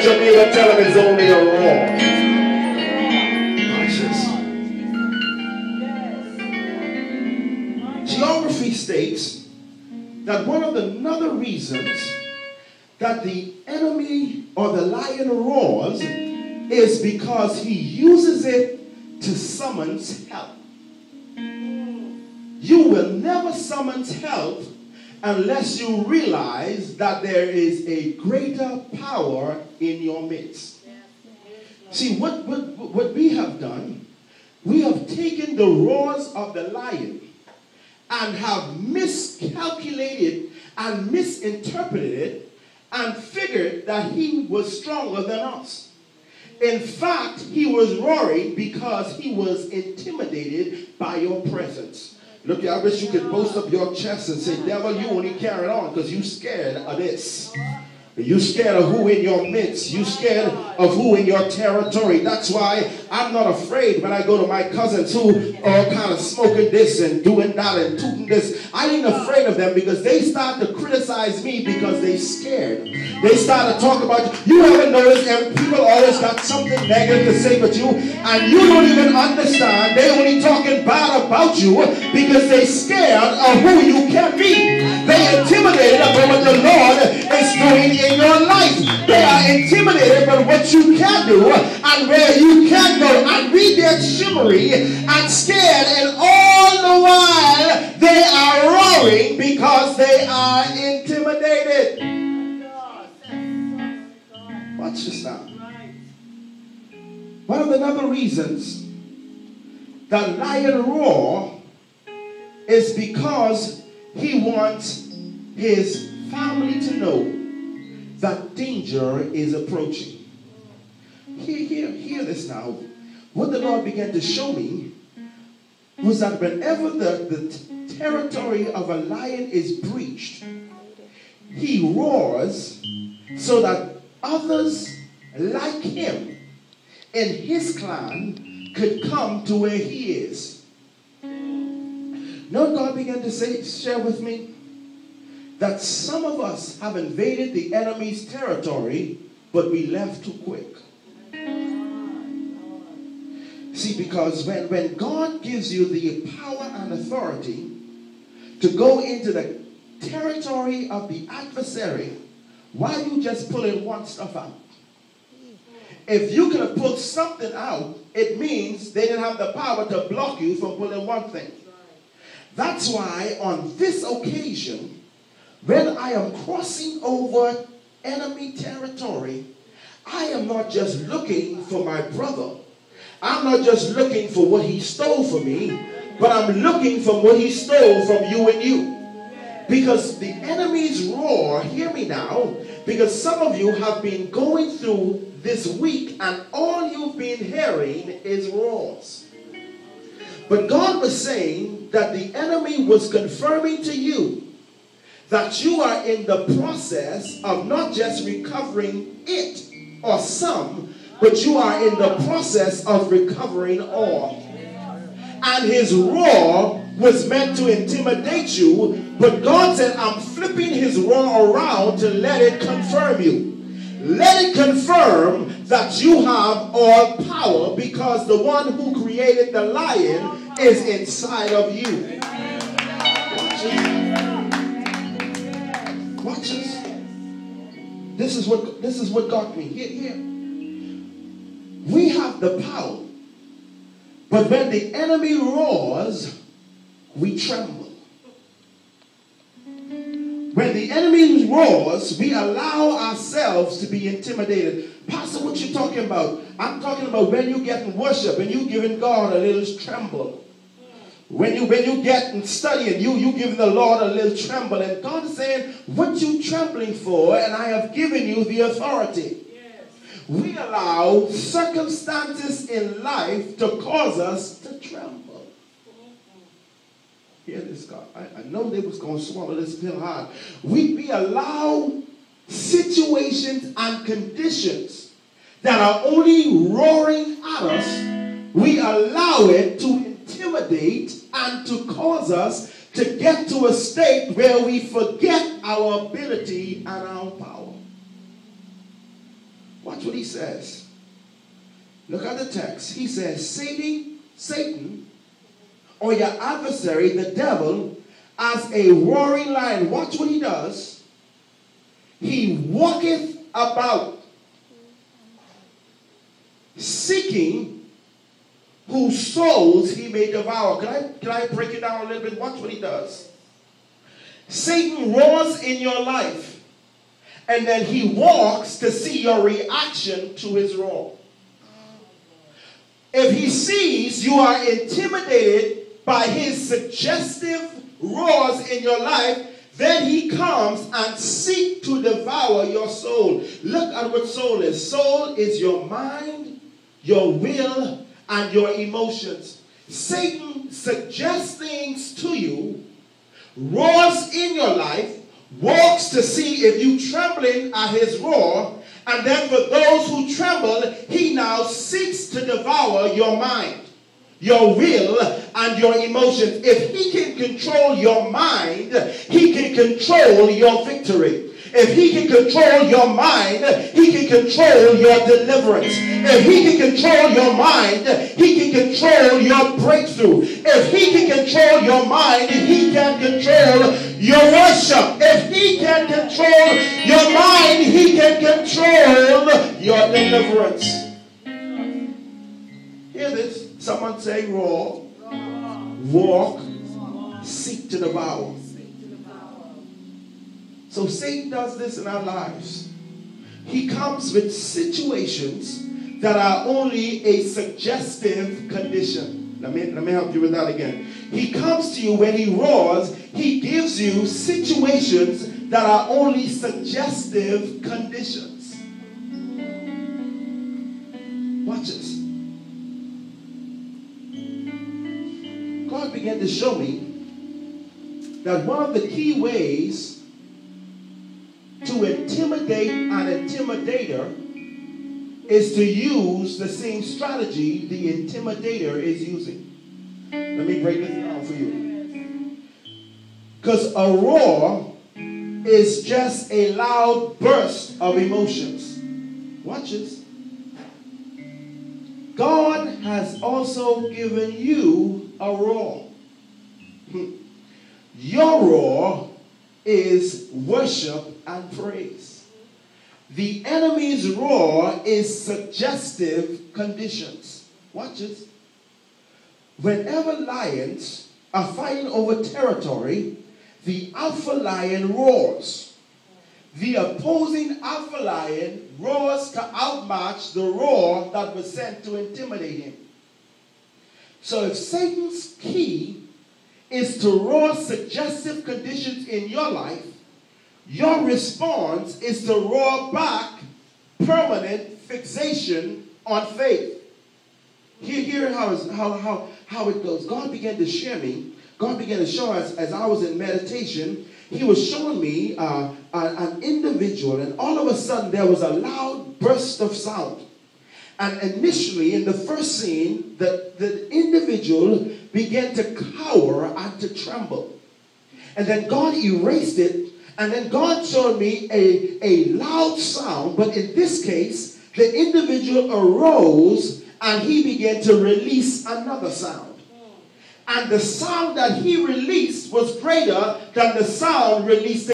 your neighbor, tell him it's only a roar. Geography states that one of the another reasons that the enemy or the lion roars is because he uses it to summon help. You will never summon help unless you realize that there is a greater power in your midst. See, what we have done, we have taken the roars of the lion and have miscalculated and misinterpreted it and figured that he was stronger than us. In fact, he was roaring because he was intimidated by your presence. Look, I wish you could boast up your chest and say, devil, you only carry on because you scared of this. You scared of who in your midst. You scared of who in your territory. That's why I'm not afraid when I go to my cousins who are kind of smoking this and doing that and tooting this. I ain't afraid of them because they start to criticize me because they scared. They start to talk about you. You haven't noticed people always got something negative to say about you and you don't even understand. They only talking bad about you because they scared of who you can be. They intimidated about what the Lord is doing in your life. They are intimidated by what you can do and where you can go, and we get shimmery and scared, and all the while they are roaring because they are intimidated. Watch this now. One of the other reasons that lion roar is because he wants his family to know that danger is approaching. Hear this now. What the Lord began to show me was that whenever the territory of a lion is breached, he roars so that others like him in his clan could come to where he is. Now God began to share with me that some of us have invaded the enemy's territory, but we left too quick. See, because when God gives you the power and authority to go into the territory of the adversary, why are you just pulling one stuff out? If you could have pulled something out, it means they didn't have the power to block you from pulling one thing. That's why on this occasion, when I am crossing over enemy territory, I am not just looking for my brother. I'm not just looking for what he stole from me, but I'm looking for what he stole from you and you. Because the enemy's roar, hear me now, because some of you have been going through this week and all you've been hearing is roars. But God was saying that the enemy was confirming to you that you are in the process of not just recovering it or some, but you are in the process of recovering all. And his roar was meant to intimidate you, but God said, I'm flipping his roar around to let it confirm you. Let it confirm that you have all power because the one who created the lion is inside of you. Watch this. This is what got me. Here. We have the power. But when the enemy roars, we tremble. When the enemy roars, we allow ourselves to be intimidated. Pastor, what you talking about? I'm talking about when you get in worship and you giving God a little tremble. When you get in studying, you giving the Lord a little tremble. And God is saying, what you trembling for? And I have given you the authority. We allow circumstances in life to cause us to tremble. Hear this, God. I know they was going to swallow this pill hard. We allow situations and conditions that are only roaring at us. We allow it to intimidate and to cause us to get to a state where we forget our ability and our power. Watch what he says. Look at the text. He says, Satan, or your adversary, the devil, as a roaring lion. Watch what he does. He walketh about, seeking whose souls he may devour. Can I break it down a little bit? Watch what he does. Satan roars in your life, and then he walks to see your reaction to his roar. If he sees you are intimidated by his suggestive roars in your life, then he comes and seeks to devour your soul. Look at what soul is. Soul is your mind, your will, and your emotions. Satan suggests things to you, roars in your life, walks to see if you trembling at his roar, and then for those who tremble, he now seeks to devour your mind, your will, and your emotions. If he can control your mind, he can control your victory. If he can control your mind, he can control your deliverance. If he can control your mind, he can control your breakthrough. If he can control your mind, he can control your worship. If he can control your mind, he can control your deliverance. Hear this. Someone say roar, walk, seek to devour. So Satan does this in our lives. He comes with situations that are only a suggestive condition. Let me help you with that again. He comes to you when he roars. He gives you situations that are only suggestive conditions. Watch this. God began to show me that one of the key ways to intimidate an intimidator is to use the same strategy the intimidator is using. Let me break this down for you. Because a roar is just a loud burst of emotions. Watch this. God has also given you a roar. Your roar is worship and praise. The enemy's roar is suggestive conditions. Watch this. Whenever lions are fighting over territory, the alpha lion roars. The opposing alpha lion roars to outmatch the roar that was sent to intimidate him. So if Satan's key is to roar suggestive conditions in your life, your response is to roar back permanent fixation on faith. Here how it goes. God began to share me. God began to show us as I was in meditation. He was showing me an individual, and all of a sudden there was a loud burst of sound. And initially, in the first scene, the individual began to cower and to tremble. And then God erased it, and then God showed me a loud sound, but in this case, the individual arose and he began to release another sound. And the sound that he released was greater than the sound released